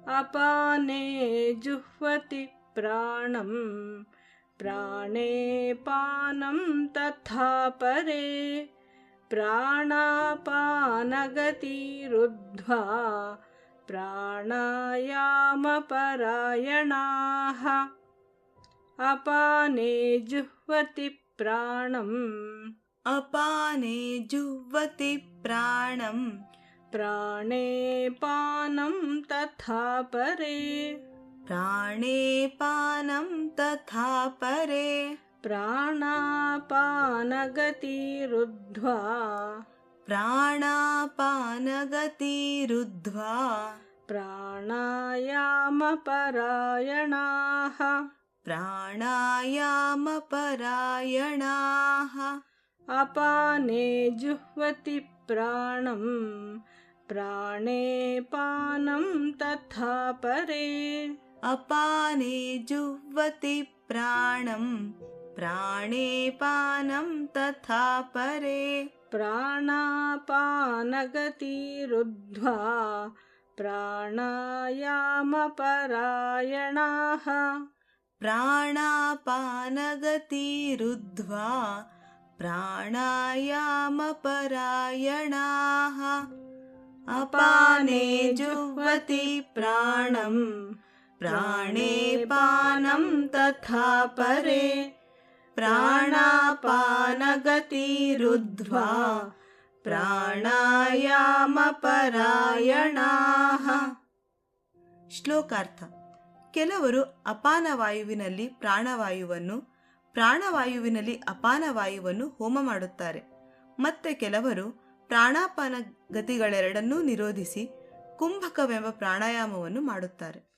अपाने जुह्वति प्राणं प्राणे पानं तथा परे प्राणापानगतिरुद्ध्वा प्राणायामपरायणाः अपाने जुह्वति प्राणम् अपाने जुह्वति प्राणं प्राणे पानं तथा परे प्राणे पानं तथा परे प्राणापानगतिरुद्ध्वा प्राणापानगतिरुद्ध्वा प्राणायामपरायणाः प्राणायामपरायणाः अपाने जुह्वति प्राणं प्राणे पानं तथा परे अपाने जुह्वति प्राणं प्राणे पानं तथा परे प्राणापानगतिरुद्ध्वा प्राणायामपरायणाः प्राणापानगतिरुद्ध्वा प्राणायामपरायणाः अपाने जुह्वति प्राणं प्राणे पानं तथा परे प्राणापानगतिरुद्ध्वा ಪ್ರಾಣಾಯಾಮಪರಾಯಣಾಃ. ಶ್ಲೋಕಾರ್ಥ. ಕೆಲವರು ಅಪಾನವಾಯುವಿನಲ್ಲಿ ಪ್ರಾಣವಾಯುವನ್ನು, ಪ್ರಾಣವಾಯುವಿನಲ್ಲಿ ಅಪಾನವಾಯುವನ್ನು ಹೋಮ ಮಾಡುತ್ತಾರೆ. ಮತ್ತೆ ಕೆಲವರು ಪ್ರಾಣಾಪಾನ ಗತಿಗಳೆರಡನ್ನೂ ನಿರೋಧಿಸಿ ಕುಂಭಕವೆಂಬ ಪ್ರಾಣಾಯಾಮವನ್ನು ಮಾಡುತ್ತಾರೆ.